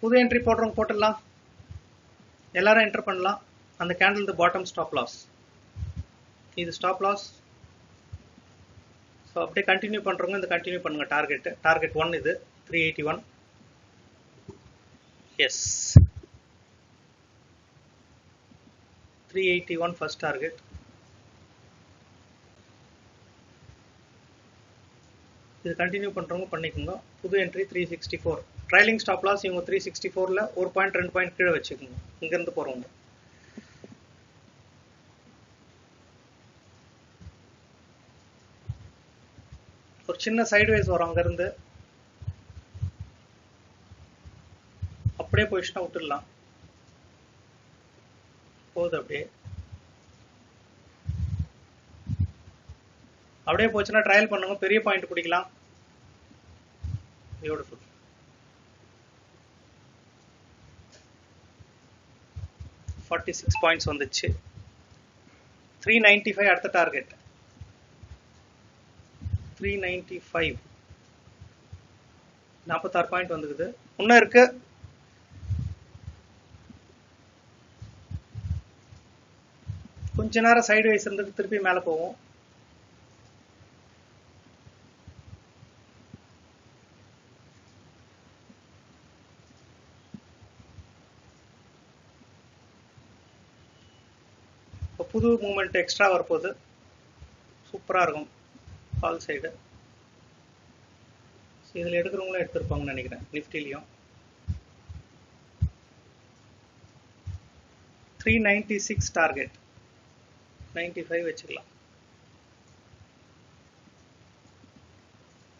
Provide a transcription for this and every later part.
புது என்ட்ரி போடுறவங்க போட்டுடலாம், எல்லாரும் என்டர் பண்ணலாம். அந்த கேண்டில் பாட்டம் ஸ்டாப் லாஸ், இது ஸ்டாப் லாஸ். ஸோ அப்படியே கண்டினியூ பண்ணுறவங்க இந்த கண்டினியூ பண்ணுங்க. டார்கெட் 1 இது 381. Yes 381 first target. இது கண்டினியூ பண்ணுறவங்க பண்ணிக்கோங்க. புது என்ட்ரி 364. ட்ரைலிங் ஸ்டாப் லாஸ் இவங்க 364ல் 1 பாயிண்ட் 2 பாயிண்ட் கீழே வச்சுக்கோங்க இங்கேருந்து போகிறவங்க. ஒரு சின்ன சைட்வேஸ் வரும், அங்கேருந்து அப்படியே போயிடுச்சுன்னா விட்டுடலாம். போகுது அப்படியே போச்சுன்னா ட்ரையல் பண்ணுங்க, பெரிய பாயிண்ட் பிடிக்கலாம். பியூட்டிஃபுல். $46 பாயிண்ட்ஸ் வந்துச்சு. 395 அடுத்த டார்கெட். 395 46 பாயிண்ட் வந்துக்குது. இன்னும் இருக்கு. கொஞ்ச நேரம் சைடு வைஸ் இருந்துட்டு திருப்பி மேலே போவோம். புது மூமெண்ட் எக்ஸ்ட்ரா வரப்போகுது, சூப்பராக இருக்கும். கால் சைடு இதில் எடுக்கிறவங்களும் எடுத்திருப்பாங்கன்னு நினைக்கிறேன். நிஃப்டிலையும் 396 டார்கெட், 95 வச்சுக்கலாம்.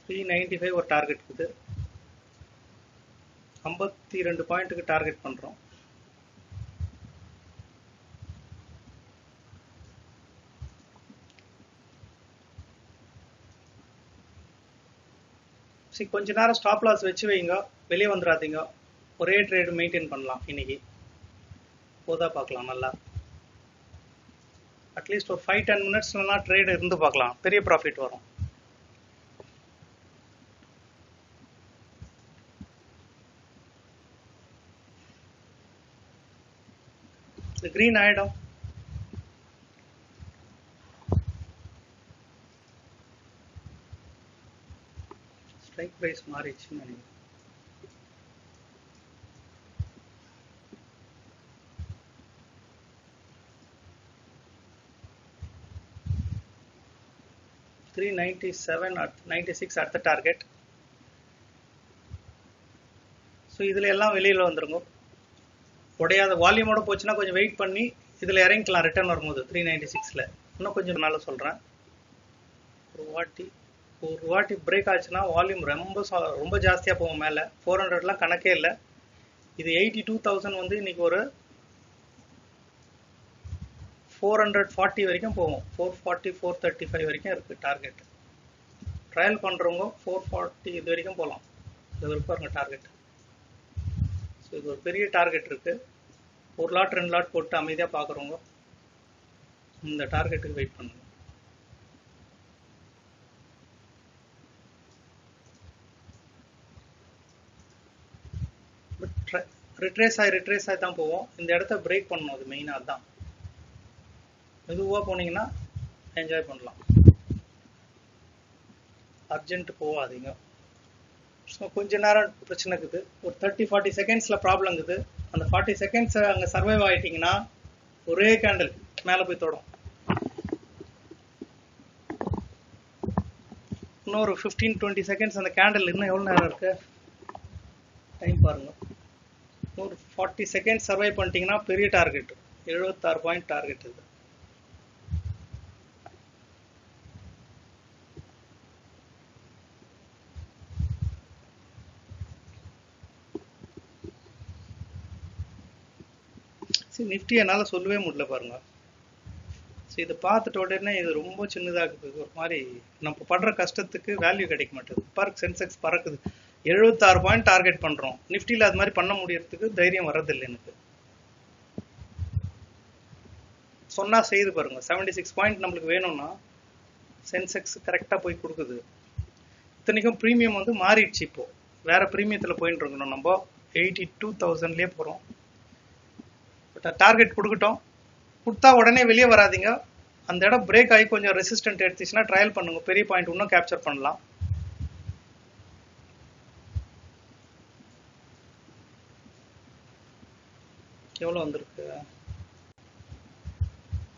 395 ஒரு டார்கெட் இருக்குது. 52 பாயிண்ட்டுக்கு டார்கெட் பண்ணுறோம். கொஞ்ச நேரம் ஸ்டாப் லாஸ் வச்சு வைங்க, வெளியே வந்துடாதீங்க. ஒரே ட்ரேடு மெயின்டைன் பண்ணலாம். இன்னைக்கு போதா பார்க்கலாம். நல்லா அட்லீஸ்ட் ஒரு 5-10 மினிட்ஸ்லாம் ட்ரேடு இருந்து பார்க்கலாம், பெரிய ப்ராஃபிட் வரும். இது கிரீன் ஆயிடும். ஸ்ட்ரைக் பிரைஸ் மாறிடுச்சுன்னு நினைக்கிறேன். $397 அடுத்த டார்கெட். ஸோ இதில் எல்லாம் வெளியில் வந்துருங்க. உடையாத வால்யூமோட போச்சுன்னா கொஞ்சம் வெயிட் பண்ணி இதில் இறங்கிக்கலாம் ரிட்டர்ன் வரும்போது. 396ல் இன்னும் கொஞ்சம் நாள் சொல்கிறேன். ஒரு வாட்டி பிரேக் ஆச்சுன்னா வால்யூம் ரொம்ப ஜாஸ்தியாக போகும் மேலே. 400லாம் கணக்கே இல்லை. இது 82,000 வந்து இன்னைக்கு ஒரு 440 வரைக்கும் போகும். 440 435 வரைக்கும் இருக்குது டார்கெட். ட்ரையல் பண்ணுறவங்க 440 இது வரைக்கும் போகலாம். இது இருப்பாருங்க டார்கெட். ஸோ இது ஒரு பெரிய டார்கெட் இருக்குது. 1 லாட் 2 லாட் போட்டு அமைதியாக பார்க்குறவங்க இந்த டார்கெட்டுக்கு வெயிட் பண்ணுங்க. ரிட்ரேஸ் ஆகி தான் போவோம். இந்த இடத்த பிரேக் பண்ணணும், அது மெயினாக தான். மெதுவாக போனீங்கன்னா என்ஜாய் பண்ணலாம், அர்ஜென்ட் போகாதீங்க. ஸோ கொஞ்ச நேரம் பிரச்சனை இருக்குது. ஒரு 30-40 செகண்ட்ஸில் ப்ராப்ளம் இருக்குது. அந்த 40 செகண்ட்ஸ் அங்கே சர்வைவ் ஆகிட்டிங்கன்னா ஒரே கேண்டில் மேலே போய் தொடும். இன்னும் ஒரு 15-20 செகண்ட்ஸ் அந்த கேண்டில் இன்னும் எவ்வளோ நேரம் இருக்கு டைம் பாருங்க. ஒரு 40 செகண்ட்ஸ் சர்வை பண்ணிட்டீங்கன்னா பெரிய டார்கெட் 76 பாயிண்ட் டார்கெட் இது. நிஃப்டி என்னால் சொல்லவே முடியல பாருங்க. ஸோ இதை பார்த்துட்டு உடனே இது ரொம்ப சின்னதாக இருக்குது. ஒரு மாதிரி நம்ம படுற கஷ்டத்துக்கு வேல்யூ கிடைக்க மாட்டேங்குது. பார்க் சென்செக்ஸ் பறக்குது. 76 பாயிண்ட் டார்கெட் பண்ணுறோம். நிஃப்டியில் அது மாதிரி பண்ண முடியறதுக்கு தைரியம் வர்றதில்லை எனக்கு. சொன்னால் செய்து பாருங்க. 76 பாயிண்ட் நம்மளுக்கு வேணும்னா சென்செக்ஸ் கரெக்டாக போய் கொடுக்குது. இத்தனைக்கும் ப்ரீமியம் வந்து மாறிடுச்சு. இப்போது வேறு ப்ரீமியத்தில் போயிட்டு இருக்கணும். நம்ம 82,000லேயே போகிறோம். பட் டார்கெட் கொடுக்கட்டும், கொடுத்தா உடனே வெளியே வராதிங்க. அந்த இடம் பிரேக் ஆகி கொஞ்சம் ரெசிஸ்டன்ட் எடுத்துச்சுன்னா ட்ரையல் பண்ணுங்க, பெரிய பாயிண்ட் இன்னும் கேப்சர் பண்ணலாம். எவ்வளோ வந்திருக்கு?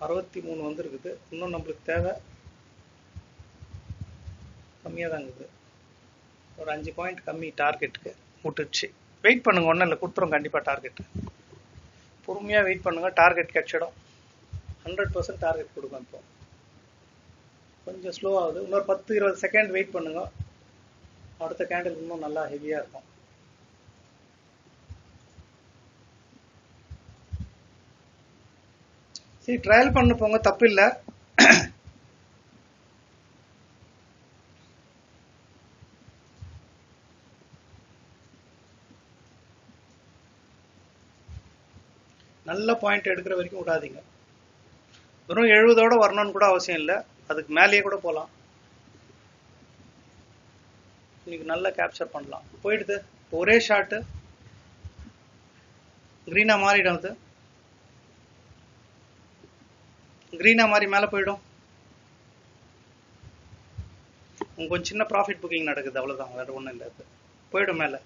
63 வந்திருக்குது. இன்னும் நம்மளுக்கு தேவை கம்மியாக தான் இருக்குது. ஒரு 5 பாயிண்ட் கம்மி டார்கெட்டுக்கு விட்டுச்சு. வெயிட் பண்ணுங்க, ஒன்றும் இல்லை, கொடுத்துரும் கண்டிப்பாக டார்கெட். பொறுமையாக வெயிட் பண்ணுங்க, டார்கெட் கிடைச்சிடும். 100% டார்கெட் கொடுக்கும். இப்போ கொஞ்சம் ஸ்லோ ஆகுது, இன்னொரு 10-20 செகண்ட் வெயிட் பண்ணுங்க. அடுத்த கேண்டில் இன்னும் நல்லா ஹெவியாக இருக்கும். சரி, ட்ரையல் பண்ண போங்க, தப்பு இல்லை. நல்ல பாயிண்ட் எடுக்கிற வரைக்கும் விடாதீங்க. வெறும் 70ஓட வரணும்னு கூட அவசியம் இல்லை, அதுக்கு மேலேயே கூட போகலாம். இன்னைக்கு நல்லா கேப்சர் பண்ணலாம். போயிடுது ஒரே ஷாட்டு, கிரீனா மாறிடும். அது கிரீனா மாறி மேலே போயிடும். கொஞ்சம் சின்ன ப்ராஃபிட் புக்கிங் நடக்குது, அவ்வளோதான், வேறு ஒன்றும் இல்லை. அது போயிடும் மேலே.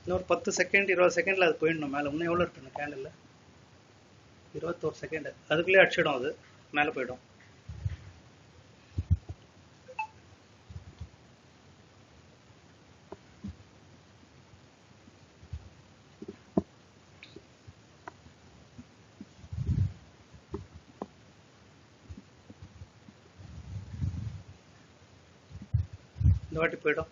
இன்னொரு 10 செகண்ட் 20 செகண்டில் அது போயிடணும் மேலே. இன்னும் எவ்வளோ இருக்கணும் கேண்டில்? 21 செகண்ட். அதுக்குள்ளேயே அடிச்சிடும், அது மேலே போயிடும். இந்த வாட்டி போயிடும்.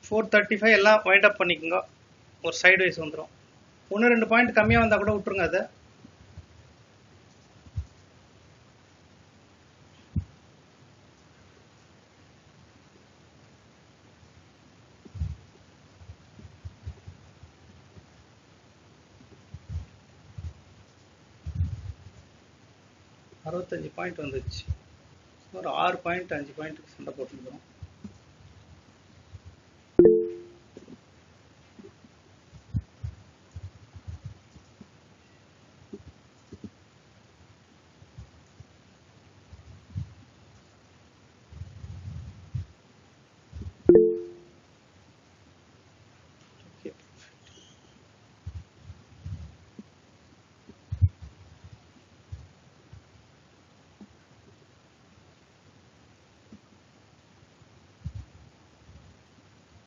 $435 எல்லாம் வைண்ட் அப் பண்ணிக்கோங்க. ஒரு சைடு வைஸ் வந்துடும். 1-2 பாயிண்ட் கம்மியாக வந்தால் கூட விட்டுருங்க. அதை 65 பாயிண்ட் வந்துச்சு. ஒரு 6 பாயிண்ட் 5 பாயிண்ட்டுக்கு சண்டை போட்டுருக்கோம்.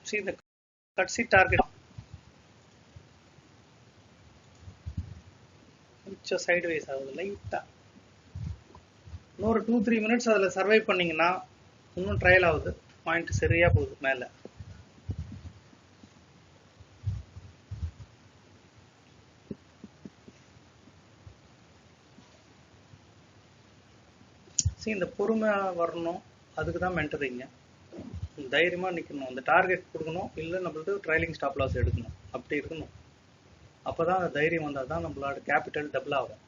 See the கட்சி டார்கெட் கொஞ்சம் சைடு வைஸ் ஆகுது லைட்டா. இன்னொரு 2-3 மினிட்ஸ் அதில் சர்வை பண்ணிங்கன்னா இன்னும் ட்ரையல் ஆகுது. பாயிண்ட் சரியாக போகுது மேலே. சரி, இந்த பொறுமை வரணும், அதுக்கு தான் மென்டரிங்க. தைரியமாக நிற்கணும், அந்த டார்கெட் கொடுக்கணும், இல்லை நம்மளுக்கு ட்ரைலிங் ஸ்டாப் லாஸ் எடுக்கணும், அப்படி இருக்கணும். அப்போ தான் அந்த தைரியம் வந்தால் தான் நம்மளோட கேபிட்டல் டபுள் ஆகும்.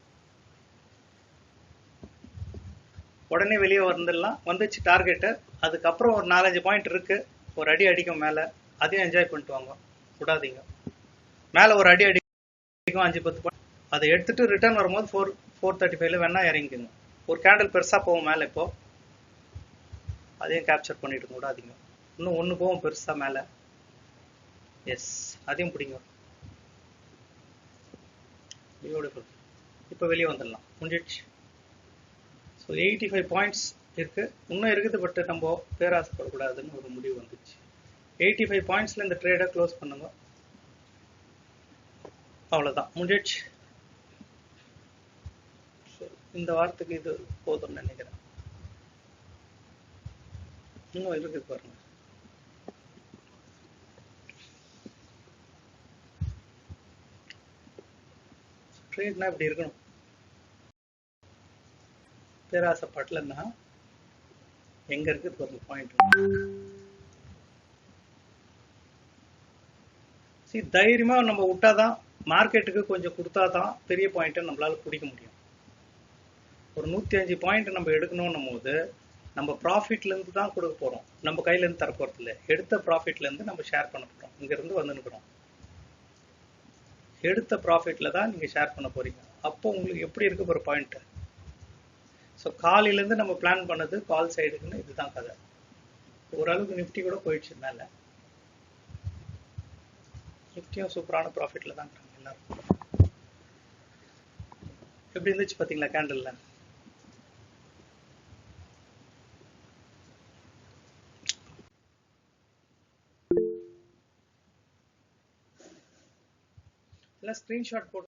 உடனே வெளியே வந்துடலாம். வந்துச்சு டார்கெட்டு, அதுக்கப்புறம் ஒரு 4-5 பாயிண்ட் இருக்குது, ஒரு அடி அடிக்கும் மேலே, அதையும் என்ஜாய் பண்ணிட்டு வாங்க, விடாதீங்க. மேலே ஒரு அடி அடிக்கும் 5-10 பாயிண்ட், அதை எடுத்துகிட்டு ரிட்டர்ன் வரும்போது 435 வேணால் இறங்கிக்கோங்க. ஒரு கேண்டில் பெருசாக போகும் மேலே, இப்போது அதையும் கேப்சர் பண்ணிட்டு விடாதீங்க. இன்னும் ஒன்று போகும் பெருசாக மேலே. எஸ், அதையும் பிடிங்க. இப்போ வெளியே வந்துடலாம், முடிஞ்சிடுச்சு. ஸோ 85 பாயிண்ட்ஸ் இருக்குது, இன்னும் இருக்குது. பட் நம்ம பேராசைப்படக்கூடாதுன்னு ஒரு முடிவு வந்துச்சு. 85 பாயிண்ட்ஸில் இந்த ட்ரேடை க்ளோஸ் பண்ணுங்க. அவ்வளோதான், முடிஞ்சிடுச்சு. இந்த வாரத்துக்கு இது போதும்னு நினைக்கிறேன். இன்னும் இருக்குது பாருங்க. ட்ரேட்னா இப்படி இருக்கணும். பேராசைப்படலன்னா எங்க இருக்கு ஒரு பாயிண்ட். தைரியமா நம்ம விட்டாதான், மார்க்கெட்டுக்கு கொஞ்சம் கொடுத்தாதான் பெரிய பாயிண்ட்டை நம்மளால பிடிக்க முடியும். ஒரு 105 பாயிண்ட் நம்ம எடுக்கணும் போது நம்ம ப்ராஃபிட்ல இருந்து தான் கொடுக்க போறோம், நம்ம கையில இருந்து தர போறது இல்லை. எடுத்த ப்ராஃபிட்ல இருந்து நம்ம ஷேர் பண்ண போறோம். இங்க இருந்து வந்துருக்கிறோம், எடுத்த ப்ராஃபிட்ல தான் நீங்க ஷேர் பண்ண போறீங்க. அப்போ உங்களுக்கு எப்படி இருக்கு ஒரு பாயிண்ட். ஸோ காலையில இருந்து நம்ம பிளான் பண்ணது கால் சைடுக்குன்னு இதுதான் கதை. ஓரளவுக்கு நிஃப்டி கூட போயிடுச்சு மேல. நிஃப்டியும் சூப்பரான ப்ராஃபிட்ல தான் இருக்காங்க எல்லாரும். எப்படி இருந்துச்சு பாத்தீங்களா கேண்டல்ல. ஸ்கிரீன்ஷாட் போட்டு